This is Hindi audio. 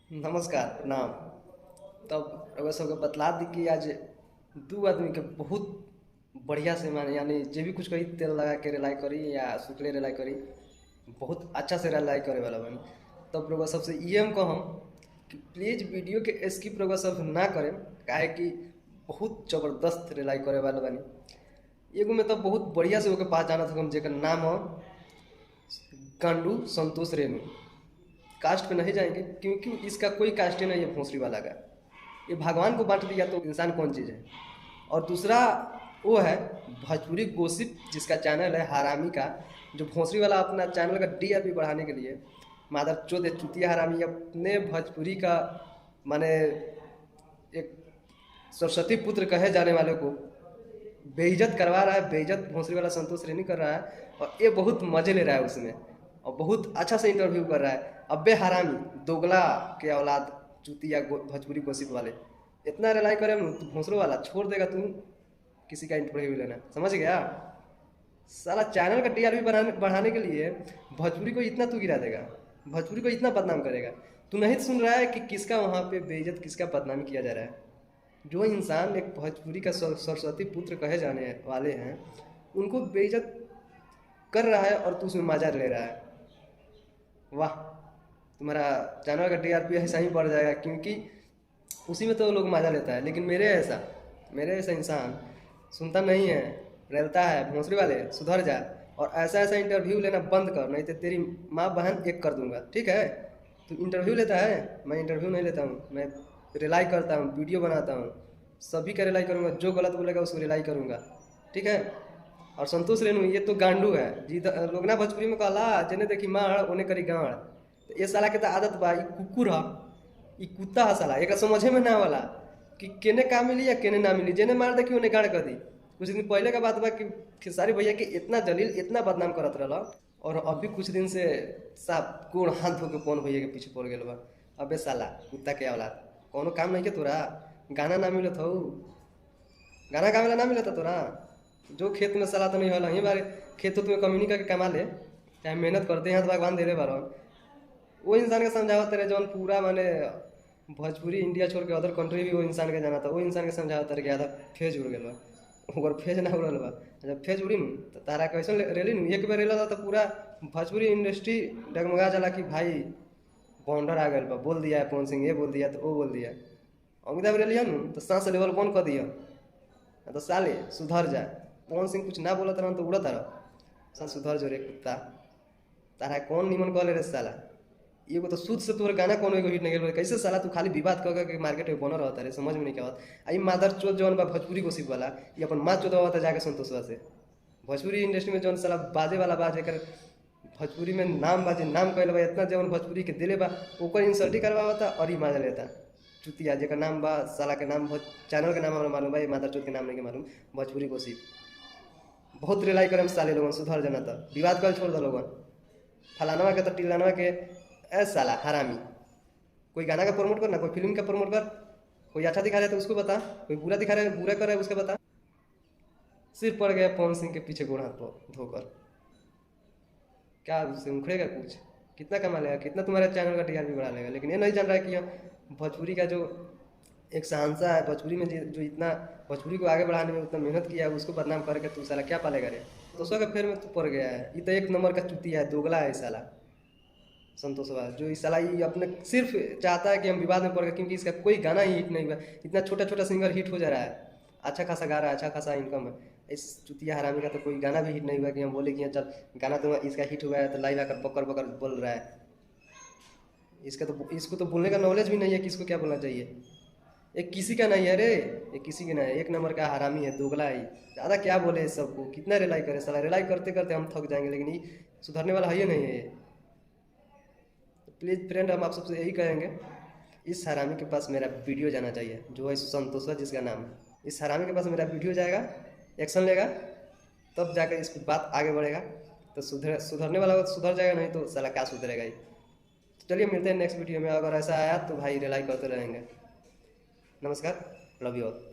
नमस्कार प्रणाम। तब रउआ सबके बतला दी कि आज दू आदमी के बहुत बढ़िया से माने यानी जे भी कुछ करी तेल लगा के रिलाई करी या सुखले रिलाई करी, बहुत अच्छा से रिलाई करे वाला बनी। तब रउआ सबसे ये हम कहम कि प्लीज वीडियो के स्किप रउआ सब ना करें, काहे कि बहुत जबरदस्त रिलाई करे वाला बनी। एगो में तो बहुत बढ़िया से ओके पास जाना था हम, जेकर नाम हो गांडू संतोष रेणु। कास्ट पे नहीं जाएंगे क्योंकि इसका कोई कास्ट ही नहीं है भोंसरी वाला का। ये भगवान को बांट दिया तो इंसान कौन चीज़ है। और दूसरा वो है भोजपुरी गोसिप, जिसका चैनल है हरामी का, जो भोंसरी वाला अपना चैनल का टीआरपी बढ़ाने के लिए मादर चोद चुतिया हरामी अपने भोजपुरी का माने एक सरस्वती पुत्र कहे जाने वाले को बेइज्जत करवा रहा है। बेइज्जत भोंसरी वाला संतोष रेणी कर रहा है और ये बहुत मजे ले रहा है उसमें, और बहुत अच्छा से इंटरव्यू कर रहा है। अबे हरामी दोगला के औलाद चुतिया भोजपुरी गोसिप वाले, इतना रिलाई करे तो भोंसरो वाला छोड़ देगा तू किसी का इंटरव्यू लेना, समझ गया। साला चैनल का टीआरपी बढ़ाने के लिए भोजपुरी को इतना तू गिरा देगा, भोजपुरी को इतना बदनाम करेगा। तू नहीं सुन रहा है कि किसका वहाँ पे बेइज्जत, किसका बदनामी किया जा रहा है। जो इंसान एक भोजपुरी का सरस्वती पुत्र कहे जाने वाले हैं, उनको बेइज्जत कर रहा है और तू उसमें मजा ले रहा है। वाह, तुम्हारा चैनल का टीआरपी ऐसा ही बढ़ जाएगा, क्योंकि उसी में तो लोग मजा लेता है। लेकिन मेरे ऐसा इंसान सुनता नहीं है, रहता है। भोंसरी वाले सुधर जा और ऐसा ऐसा इंटरव्यू लेना बंद कर, नहीं तो तेरी माँ बहन एक कर दूंगा, ठीक है। तू इंटरव्यू लेता है, मैं इंटरव्यू नहीं लेता हूँ। मैं रिलाई करता हूँ, वीडियो बनाता हूँ, सभी का रिलाई करूँगा। जो गलत बोलेगा उसको रिलाई करूँगा, ठीक है। और संतोष रेणु ये तो गांडू है जी। लोग ना भोजपुरी में कहला जेने देखी मार ओने करी गाड़। तो ये साला के तो आदत बा, ई कुकुर ह, ई कुत्ता है साला। एक समझे में ना वाला कि केने का मिली या केने ना मिली, जेने मार देखी ओने गाड़ कर दी। कुछ दिन पहले का बात बा कि खेसारी भैया के इतना जलील, इतना बदनाम करत रहला, और अभी कुछ दिन से साफ गोड़ हाथ धो के पवन भैया के पीछे पड़ गया बा। अबे साला कुत्ता के औलाद, कोनो काम नहीं के तोरा। गाना ना मिलत हो, गाना गावेला ना मिलता तोरा। जो खेत में साला तो नहीं होला, ही बारे खेत तो तुम्हें कमी नहीं करके कमा ले, चाहे मेहनत करते हैं तो भगवान दे रहे बारो। वो इंसान के समझावत रहे जौन पूरा माने भोजपुरी इंडिया छोड़ के अदर कंट्री भी वो इंसान के जाना था। वो इंसान के समझावत रहे कि आधा फेज उड़ गया बा, ओकर फेज ना उड़ल बा। जब फेज उड़ी न तो तारा कैसे रेली न, एक बार रेला तो पूरा भोजपुरी इंडस्ट्री डगमगा जाला कि भाई बाउंडर आ गया बा, बोल दिया है पवन सिंह, ये बोल दिया तो वो बोल दिया। अमिताभ रेलिया न तो सांस लेवल बंद कर दिया, तो साले सुधर जा। पवन सिंह कुछ ना बोलत रहा तो उड़त रहा। सा सुधर जो रे कुत्ता, तारा कौन निमन कहले रे साला। एगो तो शुद्ध से तोहर गाना कोनो एगो हिट नहीं गेल, कैसे साला तू खाली विवाद कर के मार्केट में बन रहता रे, समझ में नहीं आवत। आई मादर चोद जौन बा भोजपुरी गोसिप वाला, ये अपन माँ चोदवा था जाके संतोषवा से। भोजपुरी इंडस्ट्री में जौन साला बाजे वाला बा, जेकर भोजपुरी में नाम बाजे नाम कहले बा, इतना जौन भोजपुरी के दिले बा, ओकर इंसल्टी करवावता और ही माजा लेता चुतिया। जेकर नाम बा साला के नाम, चैनल के नाम हमरा मालूम बा, मादर चोद के नाम नहीं मालूम, भोजपुरी गोसिप। बहुत रिलाई करे साले लोगन, सुधर जाना था, विवाद कर छोड़ दो लोगन। फलानवा के तो टिलानवा के ए साला हरामी। कोई गाना का प्रमोट करना, कोई फिल्म का प्रमोट कर, कोई अच्छा दिखा रहा है तो उसको बता, कोई बुरा दिखा रहा है बुरा कर रहा है उसको बता। सिर पड़ गया पवन सिंह के पीछे गोड़ हाथ धोकर, क्या उससे उखड़ेगा कुछ। कितना कमा लेगा, कितना तुम्हारे चैनल का टीआरपी बढ़ा लेगा। लेकिन ये नहीं जान रहा है कि हम भोजपुरी का जो एक शहंशाह है भोजपुरी में, जो इतना भोजपुरी को आगे बढ़ाने में उतना मेहनत किया है, उसको बदनाम करके तू साला क्या पालेगा रे। तो उसका फेर में तू पड़ गया है। ये तो एक नंबर का चुतिया है, दोगला है साला संतोष वाला। जो इस साला ये अपने सिर्फ चाहता है कि हम विवाद में पड़ गए, क्योंकि इसका कोई गाना ही हिट नहीं हुआ। इतना छोटा छोटा सिंगर हिट हो जा रहा है, अच्छा खासा गा रहा है, अच्छा खासा इनकम है। इस चुतिया हरामी का तो कोई गाना भी हिट नहीं हुआ कि हम बोले कि चल गाना तो इसका हिट हुआ है तो लाइव आकर पकड़ पकड़ बोल रहा है। इसको तो बोलने का नॉलेज भी नहीं है कि इसको क्या बोलना चाहिए। एक किसी का नहीं है रे, एक किसी का नहीं है, एक नंबर का हरामी है, दोगला है। ज़्यादा क्या बोले इस सबको, कितना रिलाई करे साला। रिलाई करते करते हम थक जाएंगे, लेकिन ये सुधरने वाला है ही नहीं है ये। प्लीज़ फ्रेंड, हम आप सबसे यही कहेंगे, इस हरामी के पास मेरा वीडियो जाना चाहिए, जो है संतोषवा जिसका नाम है। इस हरामी के पास मेरा वीडियो जाएगा, एक्शन लेगा, तब जाकर इस बात आगे बढ़ेगा। तो सुधरने वाला सुधर जाएगा, नहीं तो साला क्या सुधरेगा ये। चलिए मिलते हैं नेक्स्ट वीडियो में। अगर ऐसा आया तो भाई रिलाई करते रहेंगे। नमस्कार, लव यू ऑल।